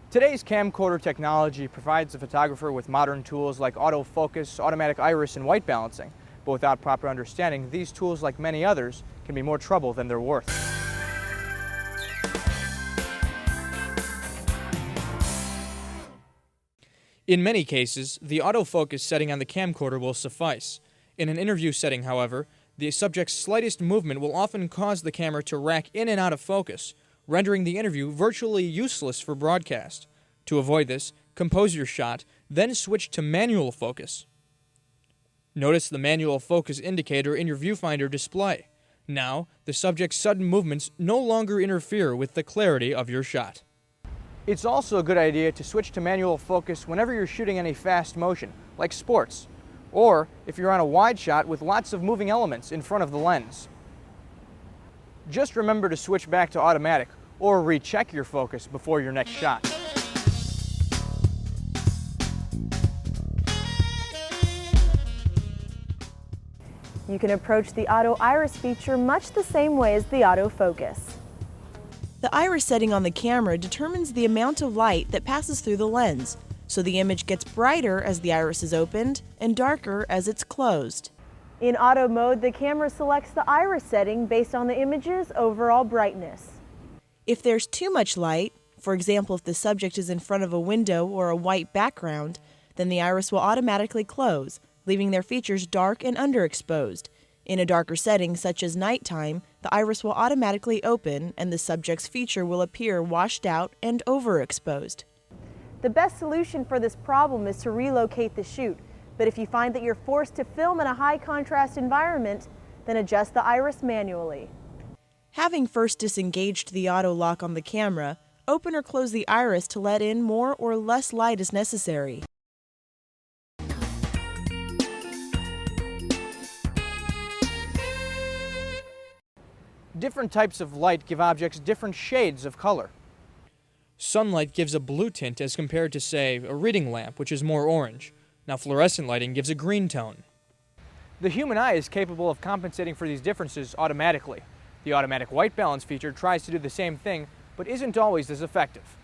Today's camcorder technology provides the photographer with modern tools like autofocus, automatic iris, and white balancing. But without proper understanding, these tools, like many others, can be more trouble than they're worth. In many cases, the autofocus setting on the camcorder will suffice. In an interview setting, however, the subject's slightest movement will often cause the camera to rack in and out of focus, rendering the interview virtually useless for broadcast. To avoid this, compose your shot, then switch to manual focus. Notice the manual focus indicator in your viewfinder display. Now, the subject's sudden movements no longer interfere with the clarity of your shot. It's also a good idea to switch to manual focus whenever you're shooting any fast motion, like sports, or if you're on a wide shot with lots of moving elements in front of the lens. Just remember to switch back to automatic or recheck your focus before your next shot. You can approach the auto iris feature much the same way as the autofocus. The iris setting on the camera determines the amount of light that passes through the lens, so the image gets brighter as the iris is opened and darker as it's closed. In auto mode, the camera selects the iris setting based on the image's overall brightness. If there's too much light, for example if the subject is in front of a window or a white background, then the iris will automatically close, leaving their features dark and underexposed. In a darker setting, such as nighttime, the iris will automatically open and the subject's feature will appear washed out and overexposed. The best solution for this problem is to relocate the shoot, but if you find that you're forced to film in a high-contrast environment, then adjust the iris manually. Having first disengaged the auto lock on the camera, open or close the iris to let in more or less light as necessary. Different types of light give objects different shades of color. Sunlight gives a blue tint as compared to, say, a reading lamp, which is more orange. Now, fluorescent lighting gives a green tone. The human eye is capable of compensating for these differences automatically. The automatic white balance feature tries to do the same thing, but isn't always as effective.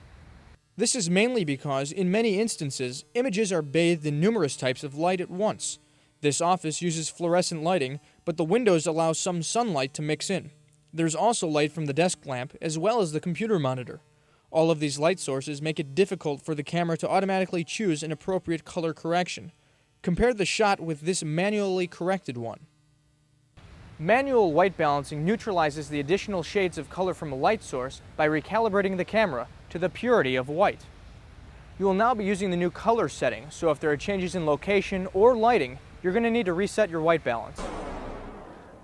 This is mainly because, in many instances, images are bathed in numerous types of light at once. This office uses fluorescent lighting, but the windows allow some sunlight to mix in. There's also light from the desk lamp, as well as the computer monitor. All of these light sources make it difficult for the camera to automatically choose an appropriate color correction. Compare the shot with this manually corrected one. Manual white balancing neutralizes the additional shades of color from a light source by recalibrating the camera to the purity of white. You will now be using the new color setting, so if there are changes in location or lighting, you're going to need to reset your white balance.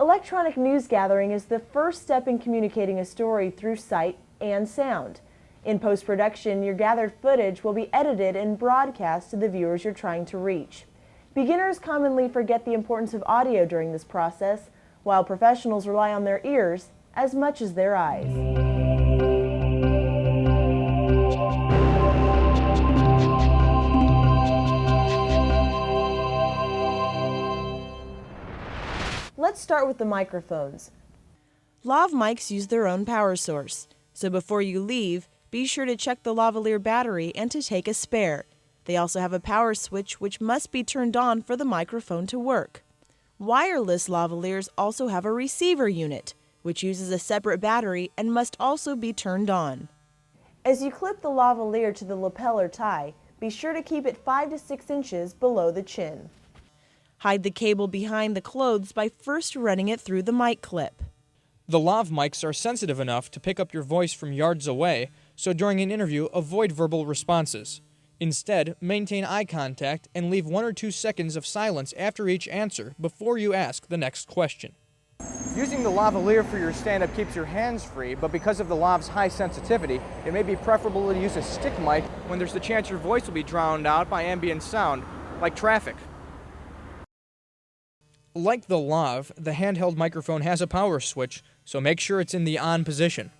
Electronic news gathering is the first step in communicating a story through sight and sound. In post-production, your gathered footage will be edited and broadcast to the viewers you're trying to reach. Beginners commonly forget the importance of audio during this process, while professionals rely on their ears as much as their eyes. Let's start with the microphones. Lav mics use their own power source, so before you leave, be sure to check the lavalier battery and to take a spare. They also have a power switch which must be turned on for the microphone to work. Wireless lavaliers also have a receiver unit, which uses a separate battery and must also be turned on. As you clip the lavalier to the lapel or tie, be sure to keep it 5 to 6 inches below the chin. Hide the cable behind the clothes by first running it through the mic clip. The lav mics are sensitive enough to pick up your voice from yards away, so during an interview, avoid verbal responses. Instead, maintain eye contact and leave 1 or 2 seconds of silence after each answer before you ask the next question. Using the lavalier for your stand-up keeps your hands free, but because of the lav's high sensitivity, it may be preferable to use a stick mic when there's the chance your voice will be drowned out by ambient sound, like traffic. Like the lav, the handheld microphone has a power switch, so make sure it's in the on position.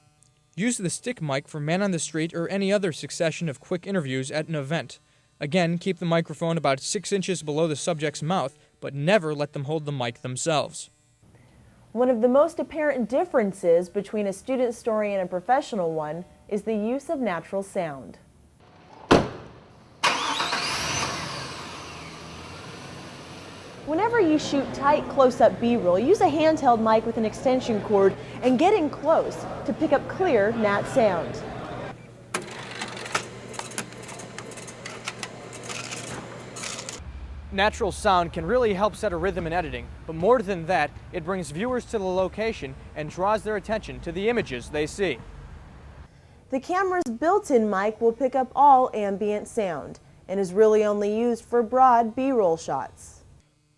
Use the stick mic for man on the street or any other succession of quick interviews at an event. Again, keep the microphone about 6 inches below the subject's mouth, but never let them hold the mic themselves. One of the most apparent differences between a student story and a professional one is the use of natural sound. Whenever you shoot tight close-up B-roll, use a handheld mic with an extension cord and get in close to pick up clear nat sound. Natural sound can really help set a rhythm in editing, but more than that, it brings viewers to the location and draws their attention to the images they see. The camera's built-in mic will pick up all ambient sound and is really only used for broad B-roll shots.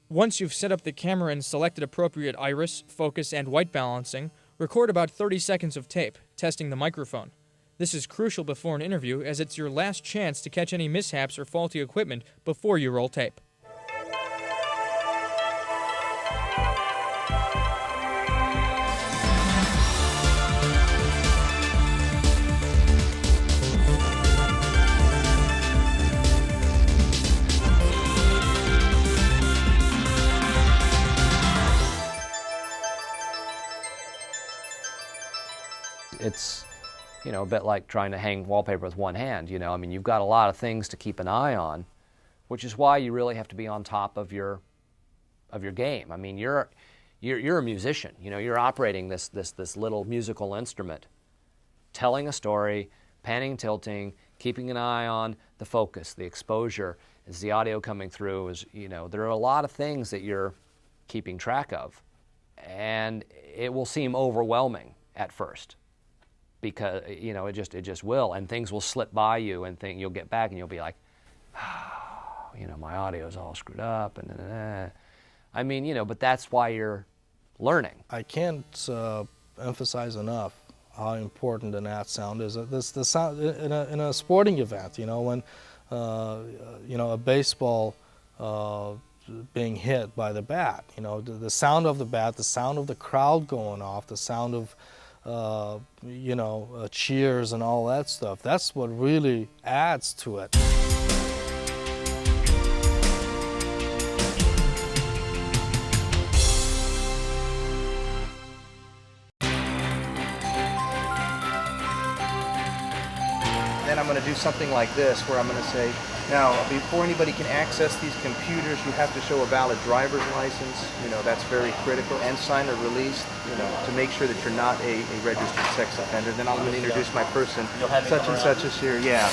Once you've set up the camera and selected appropriate iris, focus, and white balancing, record about 30 seconds of tape, testing the microphone. This is crucial before an interview, as it's your last chance to catch any mishaps or faulty equipment before you roll tape. It's, a bit like trying to hang wallpaper with one hand, I mean, you've got a lot of things to keep an eye on, which is why you really have to be on top of your game. I mean, you're a musician, you're operating this little musical instrument, telling a story, panning, tilting, keeping an eye on the focus, the exposure, is the audio coming through, there are a lot of things that you're keeping track of, and it will seem overwhelming at first. Because it just will, and things will slip by you, and you'll get back and you'll be like, my audio's all screwed up, and I mean, but that's why you're learning. I can't emphasize enough how important the nat sound is. The sound in a sporting event, when a baseball being hit by the bat, the sound of the bat, the sound of the crowd going off, the sound of cheers and all that stuff. That's what really adds to it. Then I'm going to do something like this, where I'm going to say, now, before anybody can access these computers, you have to show a valid driver's license. That's very critical. And sign a release, to make sure that you're not a registered sex offender. Then I'm going to introduce my person, such and such is here, yeah.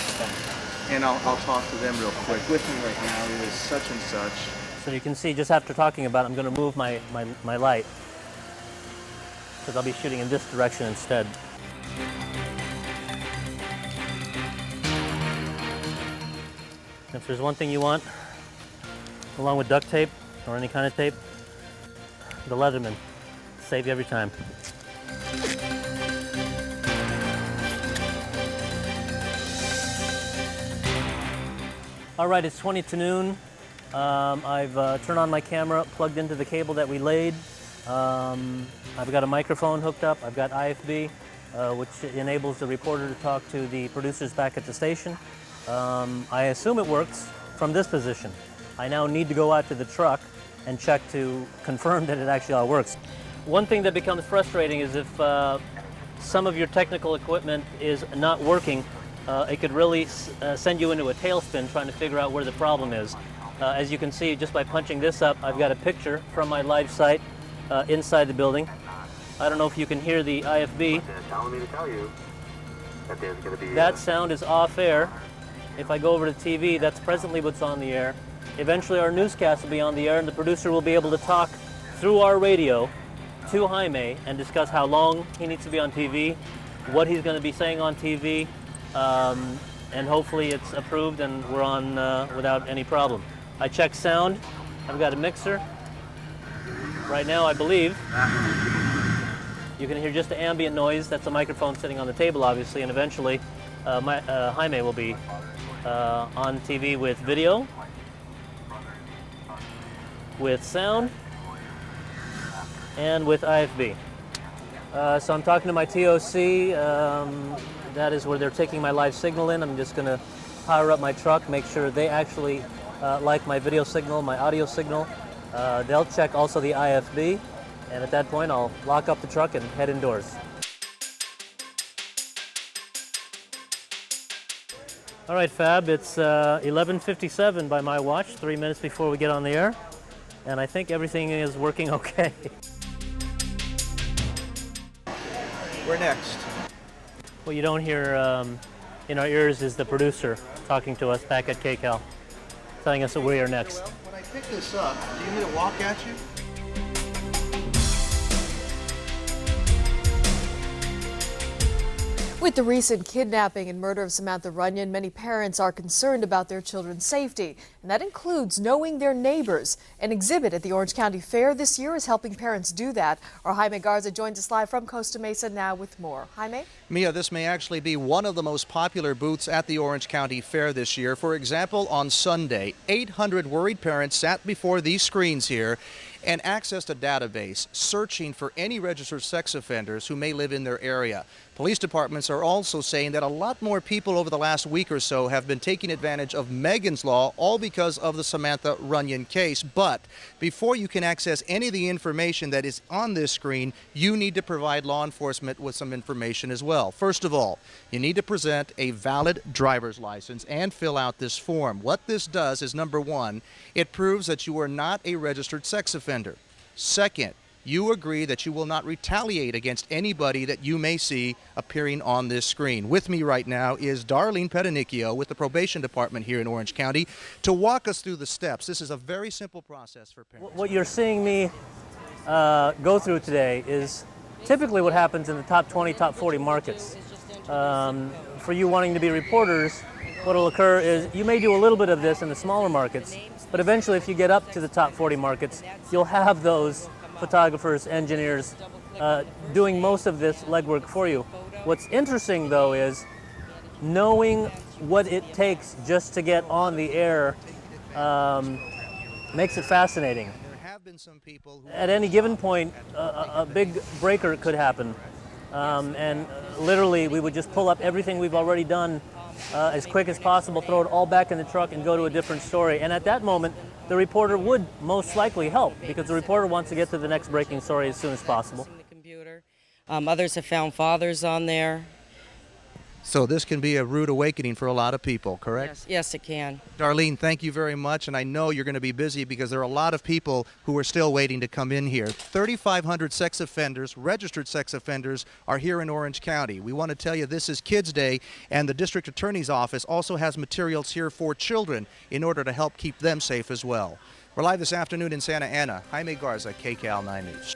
And I'll talk to them real quick. With me right now is such and such. So you can see, just after talking about it, I'm going to move my light, because I'll be shooting in this direction instead. If there's one thing you want, along with duct tape or any kind of tape, the Leatherman. Save you every time. All right, it's 20 to noon. I've turned on my camera, plugged into the cable that we laid. I've got a microphone hooked up. I've got IFB, which enables the reporter to talk to the producers back at the station. I assume it works from this position. I now need to go out to the truck and check to confirm that it actually all works. One thing that becomes frustrating is if some of your technical equipment is not working, it could really send you into a tailspin trying to figure out where the problem is. As you can see, just by punching this up, I've got a picture from my live site inside the building. I don't know if you can hear the IFB. That sound is off air. If I go over to TV, that's presently what's on the air. Eventually our newscast will be on the air, and the producer will be able to talk through our radio to Jaime and discuss how long he needs to be on TV, what he's going to be saying on TV, and hopefully it's approved and we're on without any problem. I checked sound. I've got a mixer. Right now, I believe you can hear just the ambient noise. That's a microphone sitting on the table, obviously, and eventually Jaime will be on TV with video, with sound, and with IFB. So I'm talking to my TOC. That is where they're taking my live signal in. I'm just going to power up my truck, make sure they actually like my video signal, my audio signal. They'll check also the IFB, and at that point I'll lock up the truck and head indoors. All right, Fab, it's 11:57 by my watch, 3 minutes before we get on the air. and I think everything is working okay. Where next? What you don't hear in our ears is the producer talking to us back at KCAL, telling us that we are next. Well, when I pick this up, do you need me to walk at you? With the recent kidnapping and murder of Samantha Runyon, many parents are concerned about their children's safety, and that includes knowing their neighbors. An exhibit at the Orange County Fair this year is helping parents do that. Our Jaime Garza joins us live from Costa Mesa now with more. Jaime? Mia, this may actually be one of the most popular booths at the Orange County Fair this year. For example, on Sunday, 800 worried parents sat before these screens here and accessed a database searching for any registered sex offenders who may live in their area. Police departments are also saying that a lot more people over the last week or so have been taking advantage of Megan's Law, all because of the Samantha Runyon case. But before you can access any of the information that is on this screen, you need to provide law enforcement with some information as well. First of all, you need to present a valid driver's license and fill out this form. What this does is, number one, it proves that you are not a registered sex offender. Second, you agree that you will not retaliate against anybody that you may see appearing on this screen. With me right now is Darlene Pedanicchio with the Probation Department here in Orange County to walk us through the steps. This is a very simple process for parents. What you're seeing me go through today is typically what happens in the top 20, top 40 markets. For you wanting to be reporters, what will occur is you may do a little bit of this in the smaller markets, but eventually if you get up to the top 40 markets, you'll have those photographers, engineers doing most of this legwork for you. What's interesting though is knowing what it takes just to get on the air makes it fascinating. At any given point, a big breaker could happen, and literally we would just pull up everything we've already done as quick as possible, throw it all back in the truck and go to a different story. And at that moment, the reporter would most likely help because the reporter wants to get to the next breaking story as soon as possible. Others have found fathers on there. So this can be a rude awakening for a lot of people, correct? Yes, it can. Darlene, thank you very much, and I know you're going to be busy because there are a lot of people who are still waiting to come in here. 3,500 sex offenders, registered sex offenders, are here in Orange County. We want to tell you this is Kids Day, and the District Attorney's Office also has materials here for children in order to help keep them safe as well. We're live this afternoon in Santa Ana. Jaime Garza, KCAL 9 News.